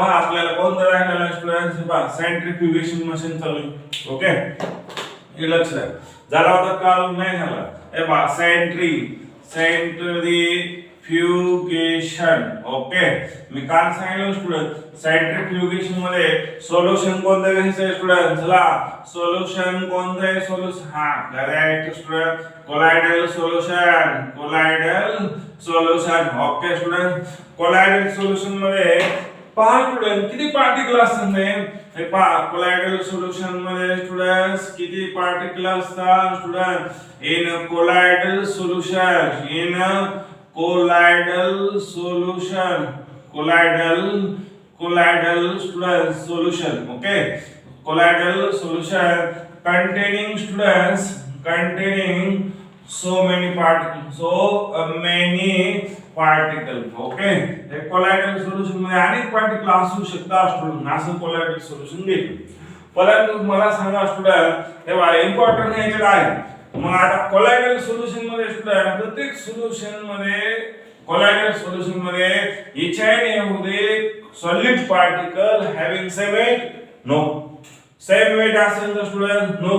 आपल्याला कोणतं राहिलेलं स्टुडंट्स पहा सेंट्रीफ्युगेशन मशीन चालू आहे. ओके हे लक्ष द्या. झाला होता काल नाही झाला. हे पहा सेंट्रीफ्युगेशन. ओके मी काल सांगितलं स्टुडंट सेंट्रीफ्युगेशन मध्ये सोल्युशन कोणतं घ्यायचं स्टुडंट. चला सोल्युशन कोणतं आहे सोल्युशन हा correct student colloidal solution. Okay student colloidal solution मध्ये पहा स्टुडंट किती पार्टिकल असतात. हे पहा कोलायडल सोल्युशन मध्ये स्टुडंट्स किती पार्टिकल असतात student. In colloidal solution student solution. Okay colloidal solution containing students so many particles. okay हे colloidal solution मध्ये अनेक पार्टिकल असू शकतात स्टुडंट. असं colloidal solution घेतो. परंतु मला सांगा स्टुडंट हे बघा इम्पॉर्टंट आहे काय. मग आता colloidal solution मध्ये स्टुडंट प्रत्येक सोल्युशन मध्ये colloidal solution मध्ये each and every solid particle having same weight no same weight असेल तर स्टुडंट नो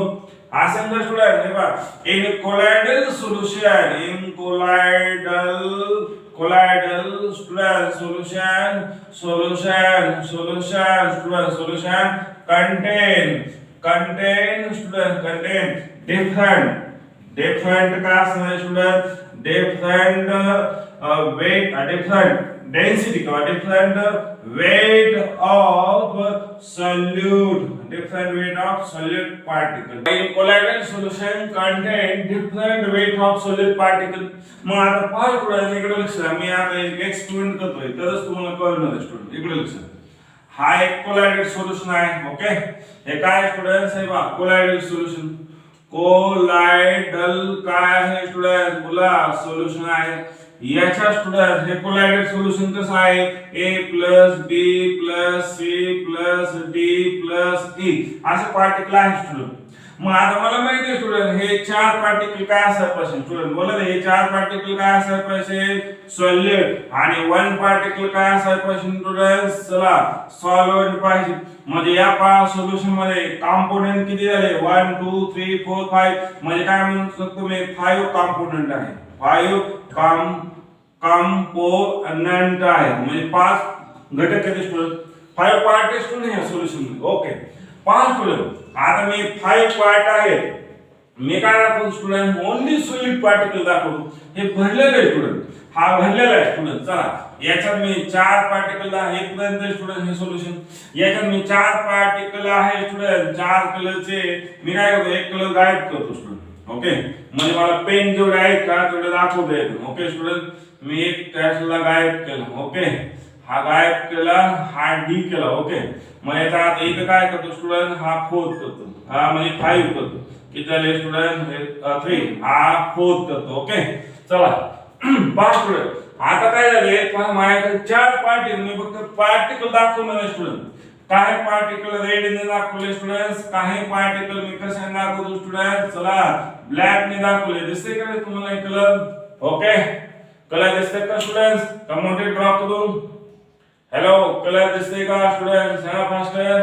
असेल तर स्टुडंट हे बघा in colloidal solution student solution contain different काय असणार student different weight different density or different weight of solute particle. In colloidal solution contain different weight of solute particle. मग आता पहा स्टुडंट इकडे लक्ष द्या. मी आता एक एक्सपेरिमेंट करतोय तरच तुम्हाला कळणार स्टुडंट. इकडे लक्ष द्या. हा एक कोलायडल सोल्युशन आहे. ओके हे काय स्टुडंट्स आहे बघा कोलायडल सोल्युशन. कोलायडल काय आहे स्टुडंट बोला सोल्युशन आहे. याच्या स्टुडंट हे कोलायडल सोल्युशन कसं आहे A + B + C + D + E असे पार्टिकल आहे स्टुडंट. मग आता मला माहिती आहे स्टुडंट हे चार पार्टिकल काय असायला पाहिजे स्टुडंट बोला हे चार पार्टिकल काय असायला पाहिजे सॉलिड आणि वन पार्टिकल काय असायला पाहिजे स्टुडंट चला सॉलिड पाहिजे. म्हणजे या सोल्युशन मध्ये कंपोनेंट किती झाले 1 2 3 4 5 म्हणजे काय म्हणू शकतो मी 5 कंपोनेंट आहे. 5 कंपोनेंट आहे म्हणजे 5 घटक आहेत स्टुडंट. 5 पार्ट आहे स्टुडंट या सोल्युशन मध्ये. ओके 5 स्टुडंट आता मी 5 पार्ट आहे मी काय दाखवतो स्टुडंट ओन्ली सॉलिड पार्टिकल दाखवतो. हे भरलेलं आहे स्टुडंट हा भरलेला आहे स्टुडंट. चला याच्यात मी 4 पार्टिकल आहे पर्यंत स्टुडंट हे सोल्युशन. याच्यात मी 4 पार्टिकल आहे स्टुडंट 4 कलरचे मी काय करतो एक कलर गायब करतो स्टुडंट. ओके म्हणजे मला पेन जेवढे आहेत का तेवढे दाखवता येतं. ओके स्टुडंट मी एक कॅशला गायब केला. ओके हा गायब केला हा डी केला. ओके मग याचा आता इथं काय करतो स्टुडंट हा 4 करतो हा म्हणजे 5 करतो. किती झाले स्टुडंट 3 हा 4 करतो. ओके चला 5 स्टुडंट आता काय झाले पहा माझ्याकडे 4 पार्टिकल मी फक्त पार्टिकल दाखवणार स्टुडंट. काही पार्टिकल रेड ने दाखवले स्टुडंट्स काही पार्टिकल मी कशाने दाखवतो स्टुडंट चला ब्लॅक ने दाखवले. दिसते का तुम्हाला हे कलर. ओके कलर दिसते का स्टुडंट्स कमेंट ड्रॉप करून हॅलो कलर दिसते का स्टुडंट्स सांगा फास्टर.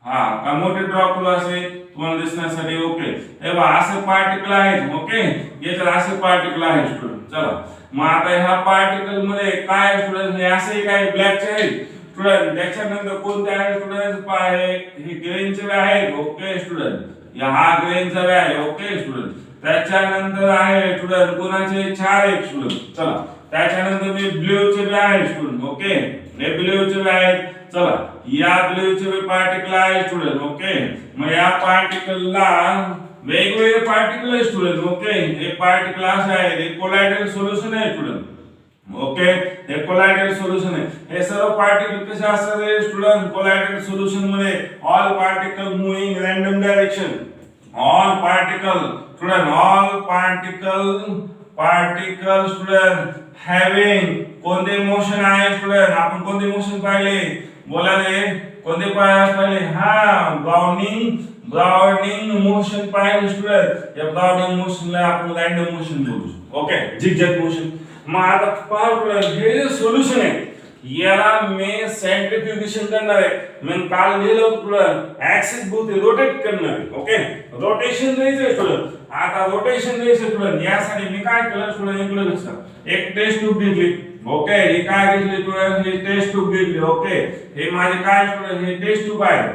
हा कमेंट ड्रॉप करून असे तुम्हाला दिसण्यासाठी. ओके हे बघा असे पार्टिकल आहेत. ओके याच्यात असे पार्टिकल आहेत स्टुडंट. चला मग आता ह्या पार्टिकल मध्ये काय स्टुडंट हे असे काय ब्लॅकचे आहेत स्टुडंट. त्याच्यानंतर कोणते आहे स्टुडंट पाहे हे ग्रीनचे आहेत. ओके स्टुडंट हा ग्रीनचा आहे. ओके स्टुडंट त्याच्यानंतर आहे स्टुडंट कोणाचे 4 आहेत स्टुडंट. चला त्याच्यानंतर मी ब्ल्यूचे आहे स्टुडंट. ओके हे ब्ल्यूचे आहेत. चला या ब्ल्यूचे पार्टिकल आहे स्टुडंट. ओके मग या पार्टिकलला वेगवेगळे पार्टिकल आहे स्टुडंट. ओके हे पार्टिकल असे आहे हे कोलायडल सोल्युशन आहे स्टुडंट. ओके हे कोलायडल सोल्युशन आहे. हे सर्व पार्टिकल कसे असतात स्टुडंट कोलायडल सोल्युशन मध्ये all particle moving random direction. All particle student having कोणते मोशन आहे स्टुडंट आपण कोणते मोशन पाहिले बोला रे कोणते पाहिले हा ब्राउनिंग मोशन पाहिले स्टुडंट. या ब्राउनिंग मोशनला आपण रॅन्डम मोशन बोलू. Okay zigzag motion. मग आता पहा हे सोल्युशन आहे याला मी सेंट्रीफ्युगेशन करणार आहे. मी काल लिहिलं होतं स्टुडंट ऍक्सिस भोवती रोटेट करणार आहे. ओके, रोटेशन द्यायचं स्टुडंट. आता रोटेशन द्यायचं स्टुडंट, यासाठी मी काय केलं स्टुडंट, इकडे लक्षात, एक टेस्ट ट्यूब घेतली. ओके, हे काय घेतली स्टुडंट, हे टेस्ट ट्यूब घेतली. ओके, हे माझे काय स्टुडंट, हे टेस्ट ट्यूब आहे.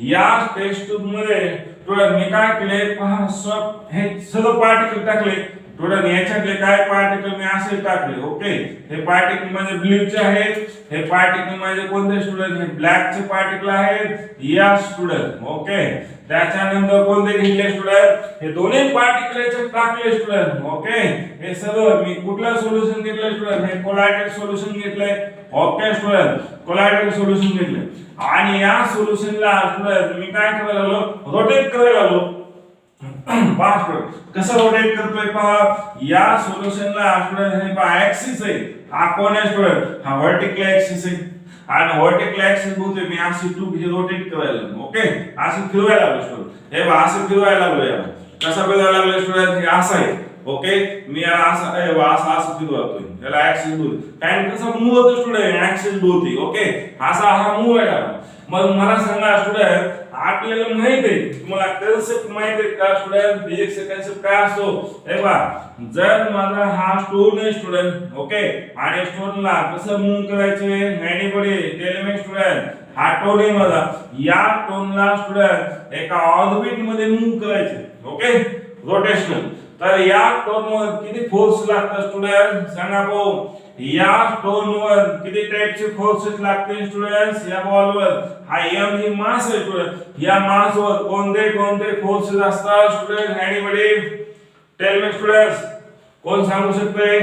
या टेस्ट ट्यूब मध्ये स्टुडंट मी काय केले पहा, सब हे सर्व पार्टिकल टाकले स्टुडंट. याच्यातले काय पार्टिकल मी असे टाकले. ओके, हे पार्टिकल म्हणजे ब्लूचे आहेत, हे पार्टिकल म्हणजे कोणते स्टुडंट, हे ब्लॅकचे पार्टिकल आहेत या स्टुडंट. ओके, त्याच्यानंतर कोणते घेतले स्टुडंट, हे दोन्ही पार्टिकल याच्यात टाकले स्टुडंट. ओके, हे सर्व मी कुठलं सोल्युशन घेतलं स्टुडंट, हे कोलायडल सोल्युशन घेतलंय. ओके स्टुडंट, कोलायडल सोल्युशन घेतले आणि या सोल्युशनला स्टुडंट मी काय करायला लागलो, रोटेट करायला लागलो. कसं रोटेट करतोय पहा, या सोल्युशनला स्टुडंट हे पहा ऍक्सिस आहे. हा कोण आहे स्टुडंट, हा व्हर्टिकल ऍक्सिस आहे आणि व्हर्टिकल ऍक्सिस बोलतोय मी अशी ट्यूब हे रोटेट करायला लागलो. ओके, असं फिरवायला लागलो स्टुडंट. हे पहा असं फिरवायला लागलो. याला कसं फिरवायला लागलो स्टुडंट, हे असं आहे. ओके, मी याला असं असं फिरवतोय, याला ऍक्सिस बोलतो. कारण कसं मूव होतो स्टुडंट, ऍक्सिस बोलते. ओके, असा हा मूव आहे. मग मला सांगा स्टुडंट, आपल्याला माहित आहे, तुम्हाला कन्सेप्ट माहित आहे का स्टुडंट, फिजिक्सचा कन्सेप्ट काय असतो. हे पहा, जर माझा हा स्टोन आहे स्टुडंट. ओके, आणि स्टोनला कसं मूव करायचे, एनीबॉडी टेल मी स्टुडंट. हा टोन आहे माझा, या टोनला स्टुडंट एका ऑर्बिट मध्ये मूव करायचे. Okay, rotational. तर या टोनवर किती फोर्स लागतात स्टुडंट, सांगा भाऊ. या स्टोनवर किती टाइपचे फोर्सेस लागतील स्टुडंट्स, या बॉलवर. हा एम ही मास आहे स्टुडंट. या मासवर कोणते कोणते फोर्सेस असतात स्टुडंट, एनीबॉडी टेल मी स्टुडंट्स, कोण सांगू शकते.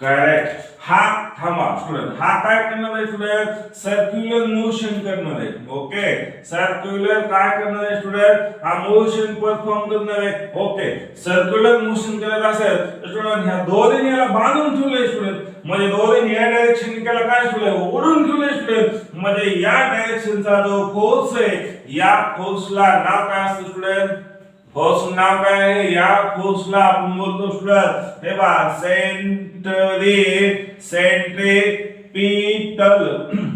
करेक्ट. हा थांबा स्टुडंट, हा काय करणार आहे स्टुडंट, सर्क्युलर मोशन करणार आहे. ओके, सर्क्युलर काय करणार आहे स्टुडंट, हा मोशन परफॉर्म करणार आहे. ओके, सर्क्युलर मोशन करत असेल स्टुडंट, ह्या दोरीने याला बांधून ठेवलंय स्टुडंट. म्हणजे दोरीने या डायरेक्शन केला काय स्टुडंट, ओढून ठेवलंय स्टुडंट. म्हणजे या डायरेक्शनचा जो फोर्स आहे, या फोर्सला नाव काय असतं स्टुडंट, फोर्स नाव काय आहे, या फोर्सला आपण बोलतो स्टुडंट, हे पहा सेंट्रीपिटल.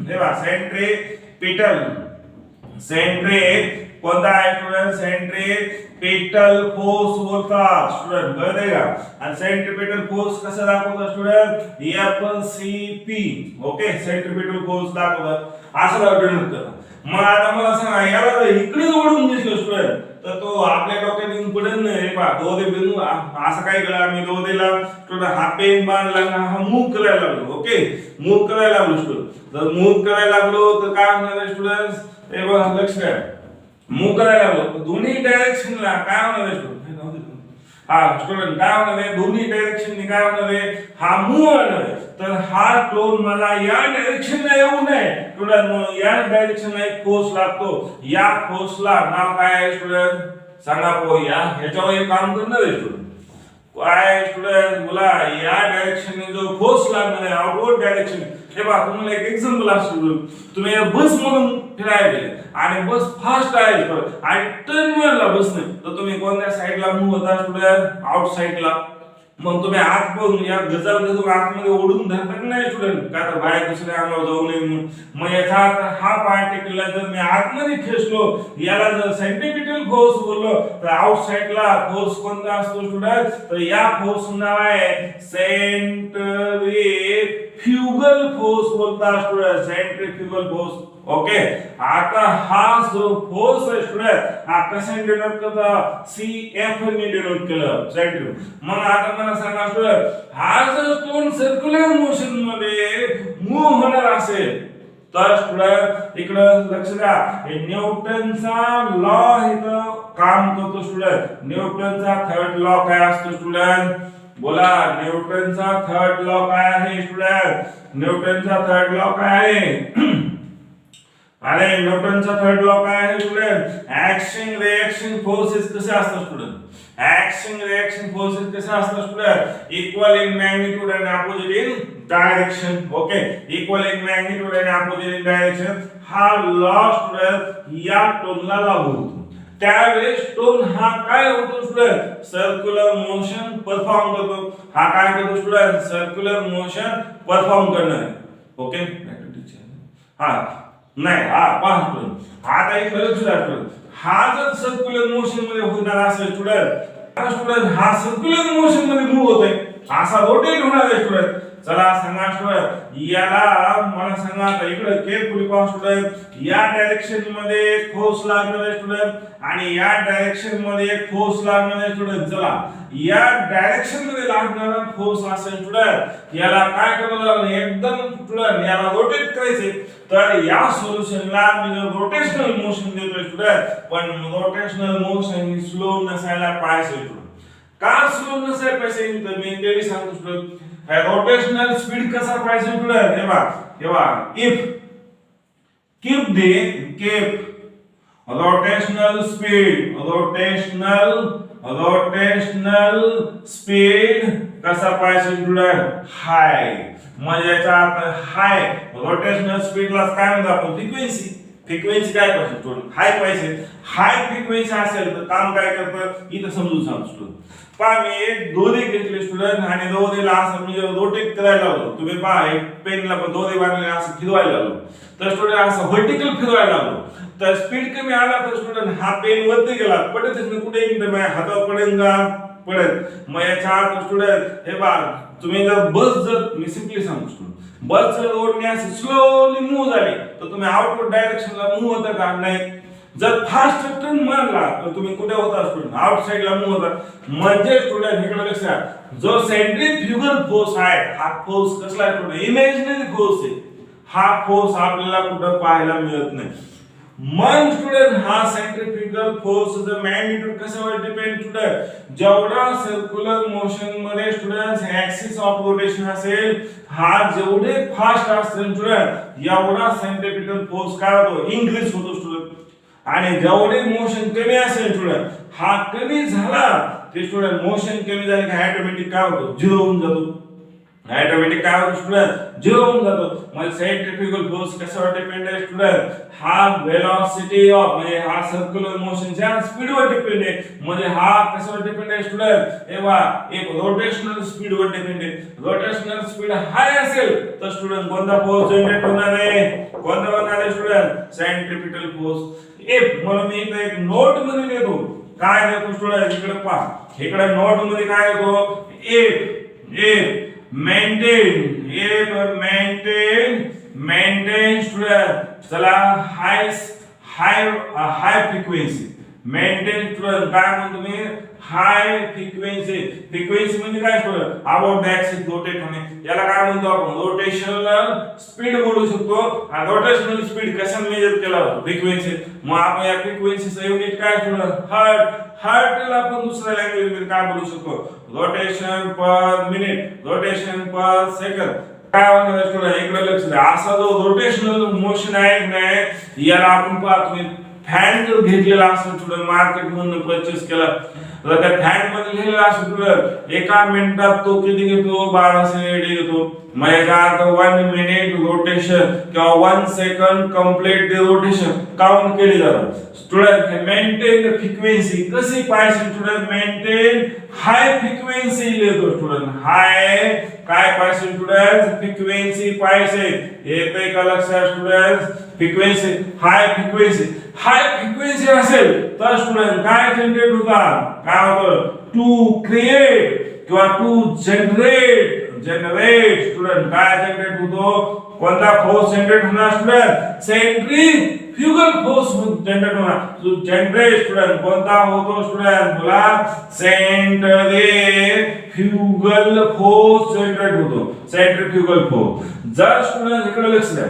हे पहा सेंट्रीपिटल. कोणता आहे स्टुडंट, सेंट्रीपिटल फोर्स बोलतात स्टुडंट, कळतंय का. आणि सेंट्रीपिटल फोर्स कसा दाखवतात student, FCP. Okay, centripetal force दाखवतात असं दाखवतात. मग आता मला सांगा, याला इकडे ओढून घेतलं स्टुडंट तर तो आपल्या डोक्यात येऊन पडेल नाही. पहा दोरे बिंदू असं काय केलं आम्ही, दोरेला स्टुडंट हा पेन बांधला, हा मूव करायला लागलो. ओके, मूव करायला लागलो स्टुडंट. जर मूव करायला लागलो तर काय होणार आहे स्टुडंट्स, हे बघा लक्ष द्या. मूव करायला लागलो दोन्ही डायरेक्शनला काय होणार आहे स्टुडंट, हा स्टुडंट काय होणार आहे, दोन्ही डायरेक्शनने काय होणार आहे, हा मूव होणार आहे. तर हा टोन मला या डायरेक्शनला येऊ नये स्टुडंट, म्हणून या डायरेक्शनला एक फोर्स लागतो. या फोर्सला नाव काय आहे स्टुडंट, सांगा पो. या ह्याच्यावर काम करणार आहे स्टुडंट. काय स्टुडंट मला या डायरेक्शनने जो फोर्स लागणार आहे, आउटवर्ड डायरेक्शन. हे पहा तुम्हाला एक एक्झाम्पल असतो, तुम्ही बस मधून फिरायला गेले आणि बस फास्ट आहे आणि टर्नला बस नाही, तर तुम्ही कोणत्या साइडला मूव्ह होता स्टुडंट, आउट साइडला. मग तुम्ही आत बघून या गजामध्ये आतमध्ये ओढून धरतात नाही स्टुडंट, का तर बाहेर दुसऱ्या अंगावर जाऊ नये म्हणून. मग याचा हा पार्टिकलला जर मी आतमध्ये खेचलो, याला जर सेंट्रीपिटल फोर्स बोललो, तर आउट साइडला फोर्स कोणता असतो स्टुडंट, तर या फोर्स नाव आहे सेंट्रीफ्युगल फोर्स बोलतात स्टुडंट, सेंट्रीफ्युगल फोर्स. ओके, आता हा जो फोर्स आहे स्टुडंट, हा कशाने डिनोट करता, CF ने डिनोट केलं सेंट्री. मग आता मला सांगा स्टुडंट, हा जर स्टोन सर्क्युलर मोशन मध्ये मूव होणार असेल तर स्टुडंट इकडं लक्ष द्या, हे न्यूटनचा लॉ इथं काम करतो स्टुडंट. न्यूटनचा थर्ड लॉ काय असतो स्टुडंट, बोला. न्यूटनचा थर्ड लॉ काय आहे स्टुडंट, न्यूटनचा थर्ड लॉ काय आहे, अरे न्यूटनचा थर्ड लॉ काय आहे स्टुडंट, ऍक्शन रिएक्शन फोर्सेस कसे असतात स्टुडंट, ऍक्शन रिएक्शन फोर्सेस कसे असतात student, equal in magnitude and opposite in direction. Okay, equal in magnitude and opposite in direction. हा लॉ स्टुडंट या टोनला लागू होतो. त्यावेळेस स्टोन हा काय होतो स्टुडंट सर्क्युलर मोशन परफॉर्म करतो. हा काय करतो स्टुडंट सर्क्युलर मोशन परफॉर्म करणार आहे. ओके हा नाही हा पहा स्टुडंट आता एक लक्ष द्या स्टुडंट हा जर सर्क्युलर मोशन मध्ये होणार असेल स्टुडंट हा सर्क्युलर मोशन मध्ये मूव्ह होतोय असा रोटेट होणार आहे स्टुडंट. चला सांगा स्टुडंट याला मला सांगा आता इकडे केअरफुली पहा स्टुडंट या डायरेक्शन मध्ये एक फोर्स लागणार आहे स्टुडंट आणि या डायरेक्शन मध्ये एक फोर्स लागणार आहे स्टुडंट. चला या डायरेक्शन मध्ये लागणारा फोर्स असेल स्टुडंट याला काय करावं लागेल एकदम स्टुडंट याला रोटेट करायचे. तर या सोल्युशनला मी रोटेशनल मोशन देतोय स्टुडंट पण रोटेशनल मोशन ही स्लो नसायला पाहिजे स्टुडंट. का स्लो नसायला पाहिजे तर मी ते सांगतो स्टुडंट रोटेशनल स्पीड कसा पाहिजे स्टुडंट हे बघा इफ कीप रोटेशनल स्पीड कसा पाहिजे स्टुडंट हाय म्हणजे याचा हाय रोटेशनल स्पीडला काय म्हणतो आपण फ्रिक्वेन्सी काय पाहिजे स्टुडंट हाय पाहिजे. हाय फ्रिक्वेन्सी असेल तर काम काय करतं इथं समजून सांगतो स्टुडंट. पहा मी एक दोरे घेतले स्टुडंट आणि दोरेला असं म्हणजे रोटेट करायला लावलो. तुम्ही पहा एक पेनला पण दोरे बांधले असं फिरवायला लावलो तर स्टुडंट असं व्हर्टिकल फिरवायला लावलो तर स्पीड कमी आला तर स्टुडंट हा पेन वरती गेला पडतच नाही कुठे माझ्या हातावर पडेल का पडत. मग याच्या अर्थ स्टुडंट हे बघा तुम्ही जर मी सिम्पली सांगतो स्टुडंट बस जर रोडने असे स्लोली मूव्ह झाली तर तुम्ही आउटवर्ड डायरेक्शनला मूव्ह होता का नाही. जर फास्ट टर्न मारला तर तुम्ही कुठे होता स्टुडंट आउटसाइडला मूव्ह होता. म्हणजे स्टुडंट इकडे लक्षात जो सेंट्रीफ्युगल फोर्स आहे हा फोर्स कसला आहे स्टुडंट इमॅजिनरी फोर्स आहे. हा फोर्स आपल्याला कुठे पाहायला मिळत नाही. मग स्टुडंट हा सेंट्रीफ्युगल फोर्सचं मॅग्निट्यूड कशावर डिपेंड स्टुडंट जेवढा सर्क्युलर मोशन मध्ये स्टुडंट ऍक्सिस ऑफ रोटेशन असेल हा जेवढे फास्ट असेल स्टुडंट एवढा सेंट्रीफ्युगल फोर्स काय होतो इन्क्रीज होतो स्टुडंट आणि जेवढे मोशन कमी असेल स्टुडंट हा कमी झाला ते स्टुडंट मोशन कमी झाले की ऑटोमॅटिक काय होतो झिरो होऊन जातो. ऑटोमॅटिक काय होतो स्टुडंट झिरो होऊन जातो. मग सेंट्रीफ्युगल फोर्स कशावर डिपेंड आहे स्टुडंट हा वेलोसिटी ऑफ म्हणजे हा सर्क्युलर मोशनच्या स्पीडवर डिपेंड आहे. म्हणजे हा कशावर डिपेंड आहे स्टुडंट हे पहा एक रोटेशनल स्पीडवर डिपेंड आहे. रोटेशनल स्पीड हाय असेल तर स्टुडंट कोणता फोर्स जनरेट होणार आहे कोणता होणार आहे स्टुडंट सेंट्रीफ्युगल फोर्स. म्हणून मी इथे एक नोट मध्ये देतो काय देतो स्टुडंट इकडे पहा इकडे नोट मध्ये काय देतो एक मेंटेन स्टुडंट चला हाय फ्रिक्वेन्सी मेंटेन स्टुडंट काय म्हणतो मी हाय फ्रिक्वेन्सी म्हणजे काय student about the axis rotate होणे याला काय म्हणतो आपण रोटेशनल स्पीड बोलू शकतो. आणि रोटेशनल स्पीड कशाने मेजर केला जातो फ्रिक्वेन्सी. मग आपण या फ्रिक्वेन्सीचं युनिट काय स्टुडंट हर्टला आपण दुसऱ्या लँग्वेज मध्ये काय बोलू शकतो रोटेशन पर मिनिट रोटेशन पर सेकंड. काय होणार स्टुडंट इकडे लक्ष द्या असा जो रोटेशनल मोशन आहे नाही याला आपण पाहतो फॅन जर घेतलेला असेल स्टुडंट मार्केट मधून परचेस केला तर त्या फॅन मध्ये लिहिलेला असेल स्टुडंट एका मिनिटात तो किती घेतो 1200 रेडी घेतो. मग याचा अर्थ 1 मिनिट रोटेशन किंवा 1 second complete the rotation count केली जातात. स्टुडंट हे मेंटेन द फ्रिक्वेन्सी कशी पाहिजे स्टुडंट मेंटेन हाय फ्रिक्वेन्सी लिहितो स्टुडंट हाय काय पाहिजे स्टुडंट फ्रिक्वेन्सी पाहिजे येते का लक्षात स्टुडंट फ्रिक्वेन्सी हाय फ्रिक्वेन्सी असेल तर स्टुडंट काय जनरेट होतात काय होतं टू क्रिएट किंवा टू जनरेट स्टुडंट काय जनरेट होतो कोणता फोर्स जनरेट होणार स्टुडंट सेंट्रीफ्युगल फोर्स जनरेट होणार. जनरेट स्टुडंट कोणता होतो स्टुडंट बोला सेंट्रीफ्युगल फोर्स जनरेट होतो सेंट्रीफ्युगल फोर्स. जर स्टुडंट इकडे लक्ष द्या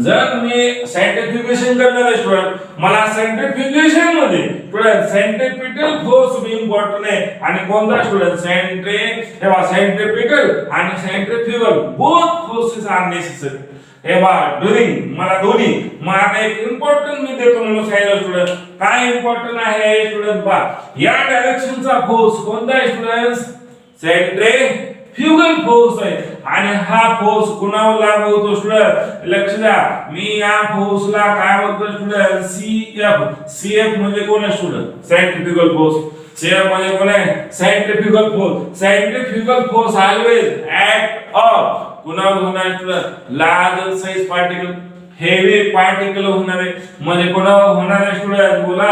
जर मी सायंटिफिकेशन करणार आहे स्टुडंट मला सायंटिफिकेशन मध्ये student centripetal force be important आहे आणि कोणता स्टुडंट सेंट्रीपिटल आणि centrifugal both forces are necessary. हे बा ड्युरिंग मला दोन्ही मग आता एक इम्पॉर्टंट मी देतो म्हणून सांगितलं स्टुडंट काय इम्पॉर्टंट आहे स्टुडंट पहा या डायरेक्शनचा फोर्स कोणता आहे स्टुडंट सेंट्रीफ्युगल फोर्स आहे आणि हा फोर्स कुणावर लागू होतो स्टुडंट लक्ष द्या मी या फोर्सला काय बोलतो स्टुडंट सीएफ म्हणजे कोण आहे स्टुडंट सेंट्रिफ्युगल फोर्स सीएफ म्हणजे कोण आहे centrifugal force always act of कुणावर होणार student large size particle heavy particle होणार आहे म्हणजे कोणावर होणार आहे स्टुडंट बोला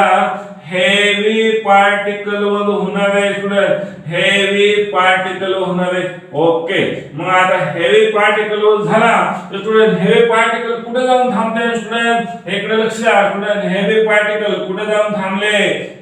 हेवी पार्टिकल वर होणार आहे स्टुडंट हेवी पार्टिकल होणार आहे ओके मग आता हेवी पार्टिकल वर झाला तर स्टुडंट हेवी पार्टिकल कुठे जाऊन थांबते स्टुडंट इकडे लक्ष द्या स्टुडंट हेवी पार्टिकल कुठे जाऊन थांबले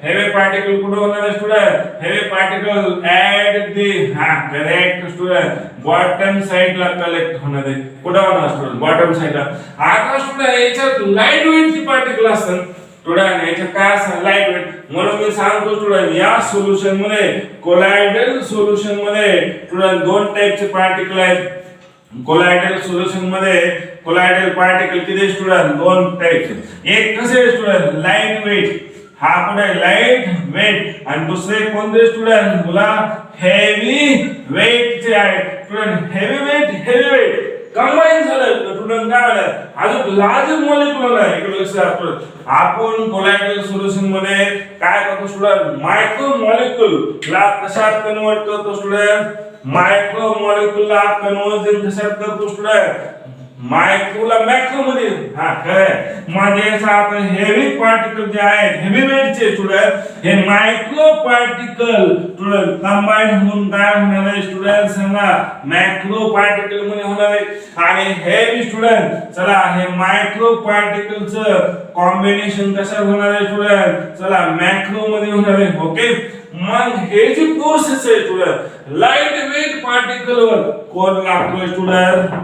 हेवी पार्टिकल कुठे होणार आहे student heavy particle at the correct student bottom side ला कलेक्ट होणार आहे कुठे होणार स्टुडंट बॉटम साइड ला आता स्टुडंट याच्यात लाईट वेट ची पार्टिकल असतात स्टुडंट याच्यात काय असणार लाईट वेट म्हणून मी सांगतो स्टुडंट या सोल्युशन मध्ये कोलॉइडल सोल्युशन मध्ये स्टुडंट दोन टाइपचे पार्टिकल आहेत कोलॉइडल सोल्युशन मध्ये कोलॉइडल पार्टिकल किती स्टुडंट दोन टाइपचे एक कसे स्टुडंट लाईट वेट हा पुढे लाईट वेट आणि दुसरे कोणते स्टुडंट बोला हेवी वेट चे आहे स्टुडंट हेवी वेट कंबाईन झालं स्टुडंट काय झालं अजून लार्ज मॉलिक्युल आहे इकडे लक्ष द्या आपण कोलॉइडल सोल्युशन मध्ये काय करतो स्टुडंट मायक्रो मॉलिक्युल ला कशात कन्वर्ट करतो स्टुडंट मायक्रो मॉलिक्युल ला कन्वर्जन कशात करतो स्टुडंट मायक्रोला मॅक्रो मध्ये खरं म्हणजे आता हेवी पार्टिकल जे आहेत हेवी वेटचे स्टुडंट हे मायक्रो पार्टिकल स्टुडंट कंबाईन होऊन काय होणार आहे स्टुडंट सांगा मॅक्रो पार्टिकल मध्ये होणार आहे आणि हेवी स्टुडंट चला हे मायक्रो पार्टिकलचं कॉम्बिनेशन कसं होणार आहे स्टुडंट चला मॅक्रो मध्ये होणार आहे ओके मग हे जे प्रोसेस आहे स्टुडंट लाईट वेट पार्टिकल वर कोण लागतोय स्टुडंट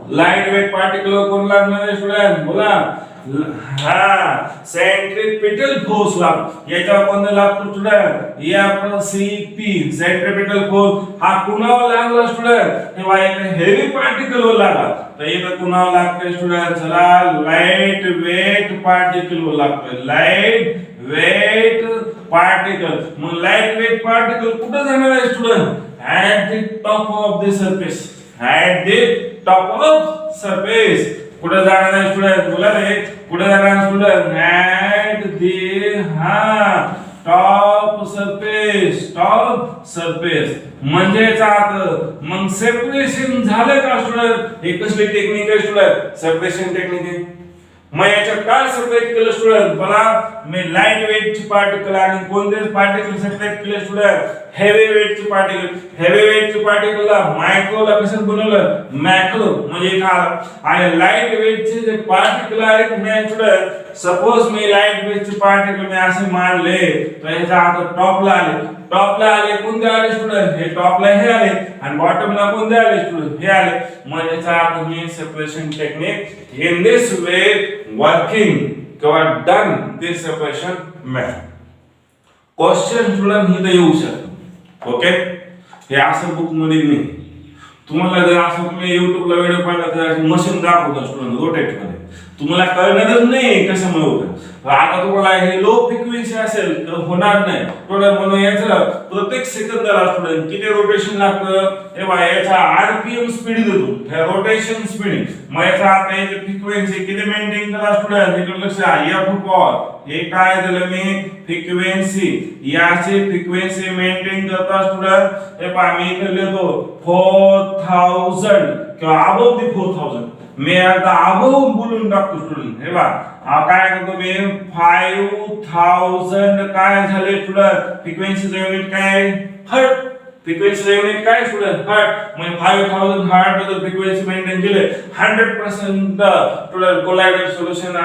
लाइट वेट पार्टिकल कोण लागणार आहे स्टुडंट बोला सेंट्रिपिटल फोर्स लाग याच्यावर कोण लागतो स्टुडंट एफसीपी सेंट्रिपिटल फोर्स हा कुणावर लागला स्टुडंट हे वाया हेवी पार्टिकल वर लागला तर इथं कुणावर लागते स्टुडंट चला लाइट वेट पार्टिकल वर लागतोय लाइट वेट पार्टिकल मग लाइट वेट पार्टिकल कुठे जाणार आहे student at the top of the surface at the top of surface कुठे जाणार आहे स्टुडंट बोला रे कुठे जाणार student at the top surface म्हणजे मग सेपरेशन झालं का स्टुडंट हे कसली टेक्निक आहे स्टुडंट सेपरेशन टेक्निक मग याच्यात काय सेपरेट केलं स्टुडंट मला मी लाईट वेट ची पार्टिकल आणि कोणतेच पार्टिकल सेपरेट केले स्टुडंट हेवी वेट ची पार्टिकलला मायक्रोला कसं बनवलं मॅक्रो म्हणजे काय आणि लाईट वेट चे जे पार्टिकल आहेत मी स्टुडंट सपोज मी लाईट वेट चे पार्टिकल मी असे मानले तर याचा आता टॉपला आले कोणते आले स्टुडंट हे टॉपला हे आले आणि बॉटमला कोणते आले स्टुडंट हे आले मग याचा अर्थ मी separation technique in this way working किंवा done this separation method question student इथे येऊ शकतो ओके हे असं बुक मध्ये नाही तुम्हाला जर असं तुम्ही युट्यूबला व्हिडिओ पाहिला तर मशीन दाखवतो स्टुडंट रोटेट मध्ये तुम्हाला कळणारच नाही कशामुळे होतं आता तुम्हाला हे लो फ्रिक्वेन्सी असेल तर होणार नाही स्टुडंट म्हणून याचं प्रत्येक सेकंदाला स्टुडंट किती रोटेशन लागतं हे बघा याचा आरपीएम स्पीड देतो हे रोटेशन स्पीड मग याचा आता याची फ्रिक्वेन्सी किती मेंटेन करा स्टुडंट इकडे लक्ष द्या एफ पॉवर हे काय दिलं मी फ्रिक्वेन्सी याची फ्रिक्वेन्सी मेंटेन करता स्टुडंट हे पहा मी इथे लिहितो 4000 किंवा अबोव दी 4000 मी आता अबोव बोलून टाकतो स्टुडंट हे बघा काय करतो मी 5000 काय झाले स्टुडंट फ्रिक्वेन्सीचं युनिट काय हर्ट फ्रिक्वेन्सीचं युनिट काय स्टुडंट हर्ट म्हणजे 5000 हर्ट जर फ्रिक्वेन्सी मेंटेन केले 100% student colloidal solution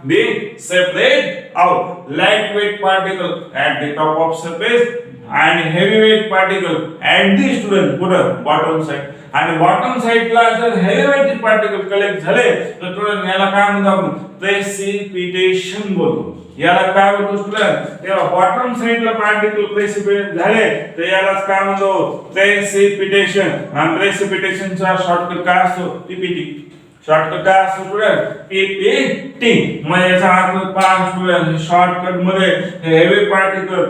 be separate out light weight particle at the top of surface and heavy weight particle at the student bottom side आणि bottom साइडला जर heavy weight particle collect झाले तर student याला काय म्हणतो आपण प्रेसिपिटेशन बोलतो याला काय म्हणतो स्टुडंट तेव्हा बॉटम साइडला पार्टिकल प्रेसिपिटेट झाले तर यालाच काय म्हणतो प्रेसिपिटेशन आणि प्रेसिपिटेशनचा शॉर्टकट काय असतो पीपीटी शॉर्टकट काय असतो स्टुडंट पीपीटी म्हणजे याचा अर्थ पहा स्टुडंट शॉर्टकट मध्ये हेवी पार्टिकल